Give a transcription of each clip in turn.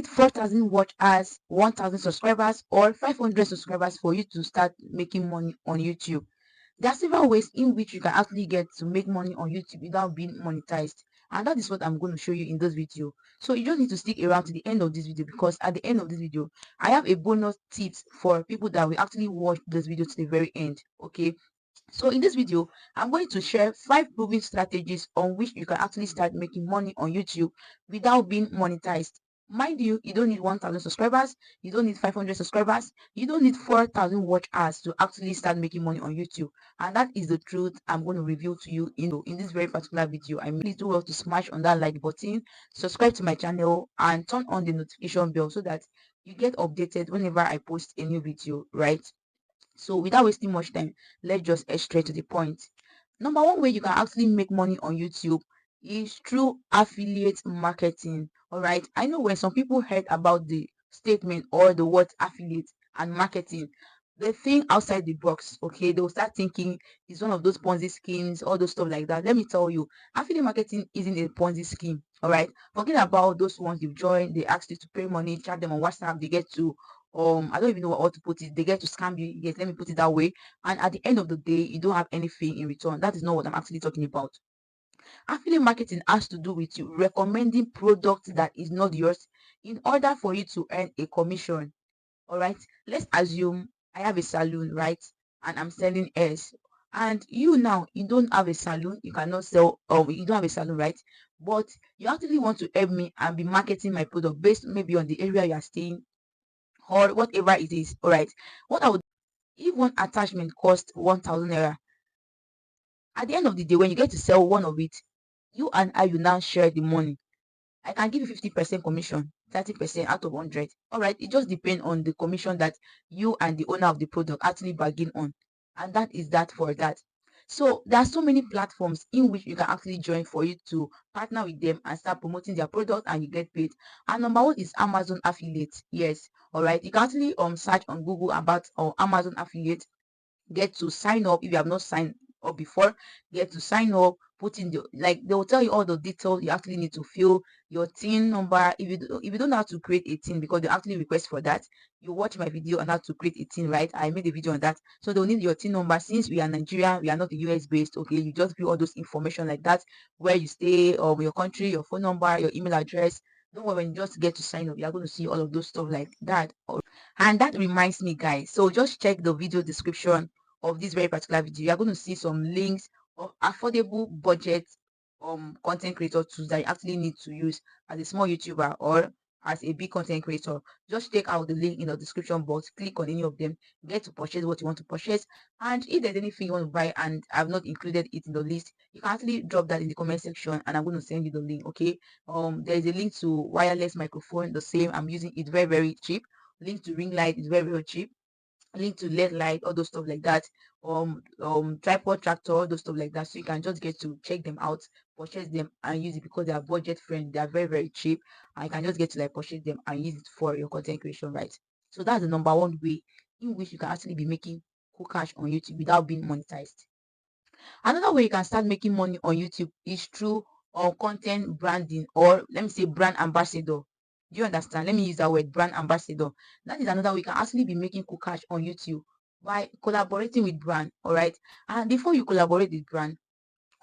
need 4,000 watch hours, 1,000 subscribers, or 500 subscribers for you to start making money on YouTube. There are several ways in which you can actually get to make money on YouTube without being monetized. And that is what I'm going to show you in this video. So you just need to stick around to the end of this video, because at the end of this video, I have a bonus tips for people that will actually watch this video to the very end. Okay. So in this video, I'm going to share 5 proven strategies on which you can actually start making money on YouTube without being monetized. Mind you, you don't need 1,000 subscribers, you don't need 500 subscribers, you don't need 4,000 watch hours to actually start making money on YouTube. And that is the truth I'm going to reveal to you in this very particular video. I mean, please do well to smash on that like button, subscribe to my channel, and turn on the notification bell so that you get updated whenever I post a new video, right? So without wasting much time, let's just head straight to the point. Number one way you can actually make money on YouTube is through affiliate marketing. All right. I know when some people heard about the statement or the word affiliate and marketing, they think outside the box. Okay, they'll start thinking it's one of those Ponzi schemes, all those stuff like that. Let me tell you, affiliate marketing isn't a Ponzi scheme. All right. Forget about those ones you've joined, they ask you to pay money, chat them on WhatsApp, they get to I don't even know how to put it. They get to scam you. Yes, let me put it that way. And at the end of the day, you don't have anything in return. That is not what I'm actually talking about. Affiliate marketing has to do with you recommending products that is not yours in order for you to earn a commission. All right. Let's assume I have a salon, right? And I'm selling hairs. And you now, you don't have a salon, you cannot sell, you don't have a salon, right? But you actually want to help me and be marketing my product based maybe on the area you are staying or whatever it is. All right. What I would, if one attachment costs 1,000 naira, at the end of the day, when you get to sell one of it, you and I will now share the money. I can give you 50% commission, 30% out of 100. All right. It just depends on the commission that you and the owner of the product actually bargain on. And that is that for that. So there are so many platforms in which you can actually join for you to partner with them and start promoting their product and you get paid. And number one is Amazon affiliate. Yes, all right. You can actually search on Google about Amazon affiliate, get to sign up if you have not signed up before, get to sign up, put in the, like, they will tell you all the details you actually need to fill, your tin number. If you don't know how to create a tin, because they actually request for that, you watch my video on how to create a tin, right? I made a video on that. So they'll need your tin number. Since we are Nigeria, we are not the US based. Okay, you just fill all those information like that, where you stay, or your country, your phone number, your email address. Don't worry, when you just get to sign up, you're going to see all of those stuff like that. And that reminds me, guys, so just check the video description of this very particular video. You're going to see some links of affordable budget content creator tools that you actually need to use as a small YouTuber or as a big content creator. Just check out the link in the description box, click on any of them, get to purchase what you want to purchase. And if there's anything you want to buy and I've not included it in the list, you can actually drop that in the comment section and I'm going to send you the link. Okay. There's a link to wireless microphone, the same. I'm using it very, very cheap. Link to ring light is very, very cheap. Link to LED light, all those stuff like that. Tripod tractor, all those stuff like that. So you can just get to check them out, purchase them and use it, because they are budget friendly, they are very, very cheap, and you can just get to like purchase them and use it for your content creation, right? So that's the number one way in which you can actually be making cool cash on YouTube without being monetized. Another way you can start making money on YouTube is through content branding, or let me say brand ambassador. Do you understand? Let me use that word, brand ambassador. That is another way you can actually be making cool cash on YouTube by collaborating with brand. All right. And before you collaborate with brand,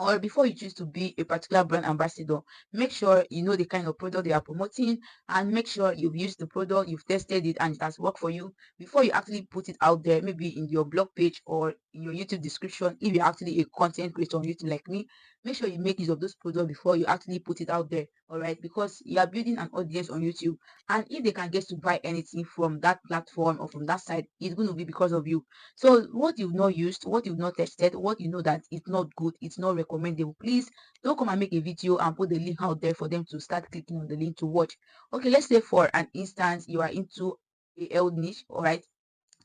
or before you choose to be a particular brand ambassador, make sure you know the kind of product they are promoting, and make sure you've used the product, you've tested it, and it has worked for you before you actually put it out there, maybe in your blog page or in your YouTube description. If you're actually a content creator on YouTube like me, make sure you make use of those products before you actually put it out there. All right, because you are building an audience on YouTube, and if they can get to buy anything from that platform or from that side, it's going to be because of you. So what you've not used, what you've not tested, what you know that it's not good, it's not recommendable, please don't come and make a video and put the link out there for them to start clicking on the link to watch. Okay, let's say for an instance, you are into a health niche, all right?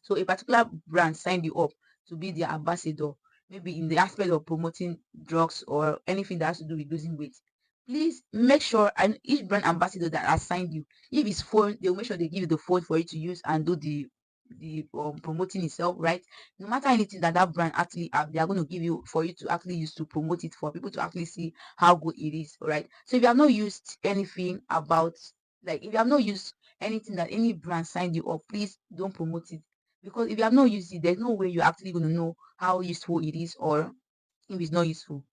So a particular brand signed you up to be their ambassador, maybe in the aspect of promoting drugs or anything that has to do with losing weight. Please make sure, and each brand ambassador that has signed you, if it's phone, they'll make sure they give you the phone for you to use and do the promoting itself, right? No matter anything that that brand actually have, they are going to give you for you to actually use to promote it, for people to actually see how good it is. All right. So if you have not used anything about, like, if you have not used anything that any brand signed you up, please don't promote it. Because if you have not used it, there's no way you're actually going to know how useful it is or if it's not useful.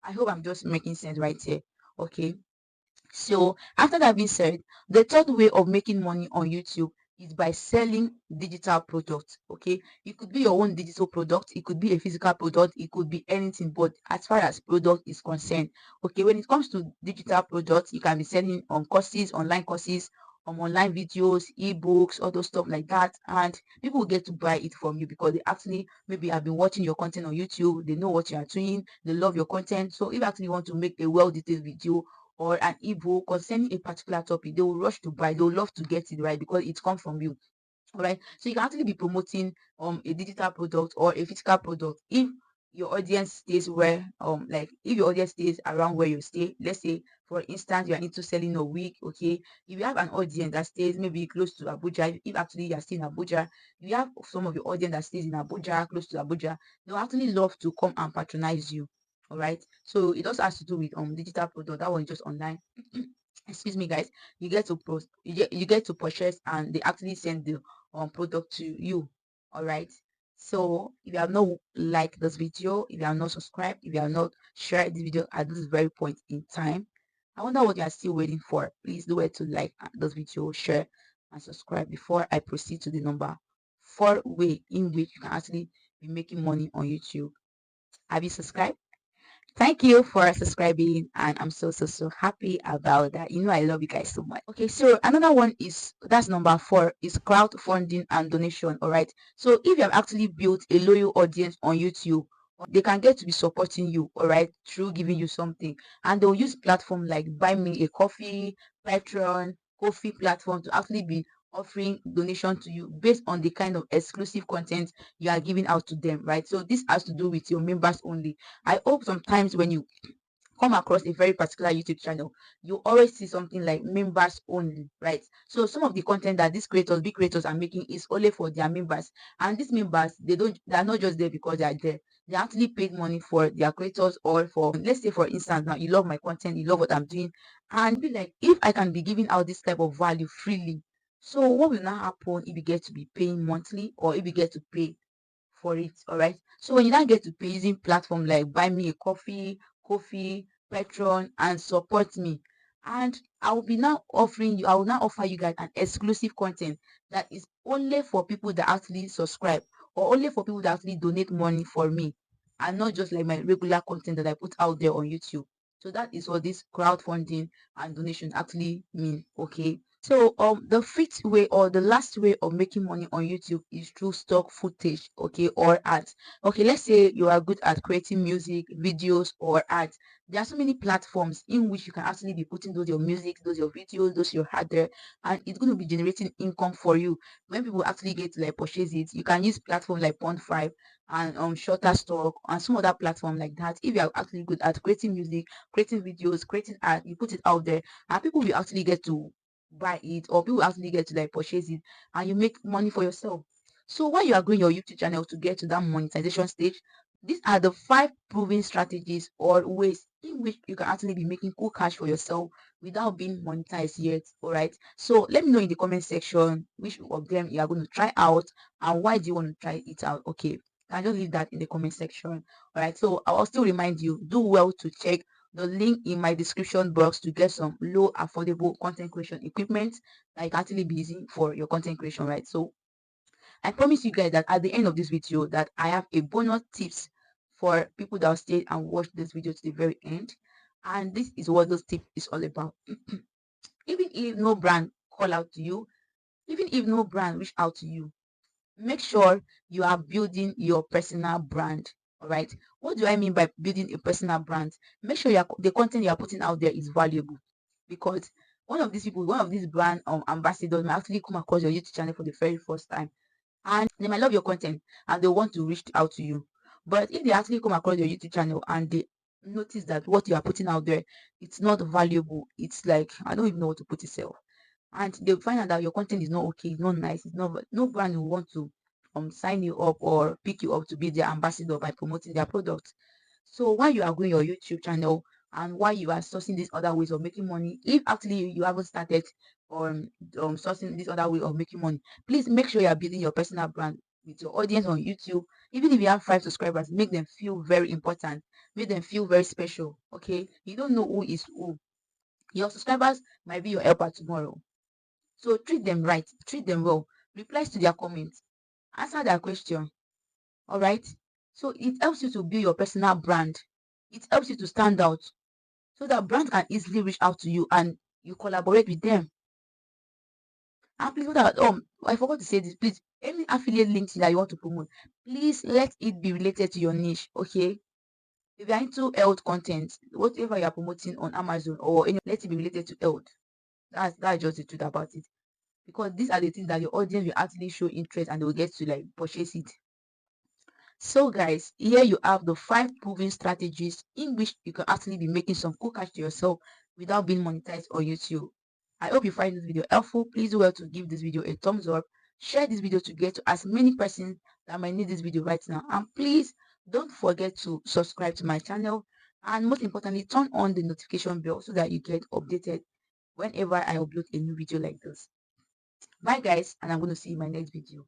I hope I'm just making sense right here. Okay. So after that being said, the third way of making money on YouTube is by selling digital products. Okay, it could be your own digital product, it could be a physical product, it could be anything. But as far as product is concerned, okay, when it comes to digital products, you can be selling on courses, online courses, online videos, ebooks, all those stuff like that, and people will get to buy it from you because they actually maybe have been watching your content on YouTube, they know what you are doing, they love your content. So if you actually want to make a well detailed video or an ebook concerning a particular topic, they will rush to buy, they will love to get it right because it comes from you. All right, so you can actually be promoting a digital product or a physical product if your audience stays where like if your audience stays around where you stay. Let's say for instance you are into selling a wig. Okay, if you have an audience that stays maybe close to Abuja, if actually you are still in Abuja, you have some of your audience that stays in Abuja, close to Abuja, they'll actually love to come and patronize you. All right, so it also has to do with digital product. That one is just online. Excuse me, guys. You get to post, you get to purchase, and they actually send the product to you. All right, so if you have not liked this video, if you have not subscribed, if you have not shared this video at this very point in time, I wonder what you are still waiting for. Please do it to like this video, share, and subscribe before I proceed to the number 4 way in which you can actually be making money on YouTube. Have you subscribed? Thank you for subscribing, and I'm so happy about that. You know, I love you guys so much. Okay, so another one is that's number 4 is crowdfunding and donation. All right, so if you have actually built a loyal audience on YouTube, they can get to be supporting you, all right, through giving you something, and they'll use platform like Buy Me a Coffee, Patreon, Coffee platform to actually be offering donation to you based on the kind of exclusive content you are giving out to them, right? So this has to do with your members only. I hope sometimes when you come across a very particular YouTube channel, you always see something like members only, right? So some of the content that these creators, big creators are making is only for their members. And these members, they're not just there because they are there. They actually paid money for their creators or for, let's say for instance, now you love my content, you love what I'm doing, and be like, if I can be giving out this type of value freely, so what will now happen if you get to be paying monthly or if you get to pay for it? All right, so when you now get to pay using platform like Buy Me a Coffee, Coffee, Patreon, and Support Me, and I will now offer you guys an exclusive content that is only for people that actually subscribe or only for people that actually donate money for me, and not just like my regular content that I put out there on YouTube. So that is what this crowdfunding and donation actually mean. Okay, so the fifth way or the last way of making money on YouTube is through stock footage, okay, or ads. Okay, let's say you are good at creating music, videos, or ads. There are so many platforms in which you can actually be putting those your music, those your videos, those your ad there, and it's going to be generating income for you. When people actually get to like purchase it, you can use platforms like Pond5 and Shutterstock and some other platform like that. If you are actually good at creating music, creating videos, creating art, you put it out there, and people will actually get to buy it or people actually get to like purchase it, and you make money for yourself. So while you are growing your YouTube channel to get to that monetization stage, these are the 5 proven strategies or ways in which you can actually be making cool cash for yourself without being monetized yet. All right, so let me know in the comment section which of them you are going to try out and why do you want to try it out. Okay, can just leave that in the comment section. All right, so I'll still remind you, do well to check the link in my description box to get some low affordable content creation equipment that you can actually be using for your content creation, right? So I promise you guys that at the end of this video that I have a bonus tips for people that will stay and watch this video to the very end, and this is what those tips is all about. Even if no brand call out to you, even if no brand reach out to you, make sure you are building your personal brand. All right, what do I mean by building a personal brand? Make sure the content you are putting out there is valuable, because one of these people, one of these brand ambassadors might actually come across your YouTube channel for the very first time, and they might love your content and they want to reach out to you. But if they actually come across your YouTube channel and they notice that what you are putting out there, it's not valuable, it's like I don't even know what to put itself, and they find out that your content is not okay, it's not nice, it's not, no brand will want to sign you up or pick you up to be their ambassador by promoting their product. So while you are growing your YouTube channel and while you are sourcing these other ways of making money, if actually you haven't started sourcing this other way of making money. Please make sure you are building your personal brand with your audience on YouTube. Even if you have 5 subscribers, make them feel very important, make them feel very special. Okay, you don't know who is who. Your subscribers might be your helper tomorrow. So treat them right, treat them well, replies to their comments, answer their question. All right. So it helps you to build your personal brand. It helps you to stand out so that brands can easily reach out to you and you collaborate with them. And please, that I forgot to say this. Please, any affiliate links that you want to promote, please let it be related to your niche. Okay. If you're into health content, whatever you're promoting on Amazon or any, let it be related to health. That's just the truth about it. Because these are the things that your audience will actually show interest and they will get to like purchase it. So guys, here you have the 5 proven strategies in which you can actually be making some cool cash to yourself without being monetized on YouTube. I hope you find this video helpful. Please do well to give this video a thumbs up. Share this video to get to as many persons that might need this video right now. And please don't forget to subscribe to my channel. And most importantly, turn on the notification bell so that you get updated whenever I upload a new video like this. Bye guys, and I'm going to see you in my next video.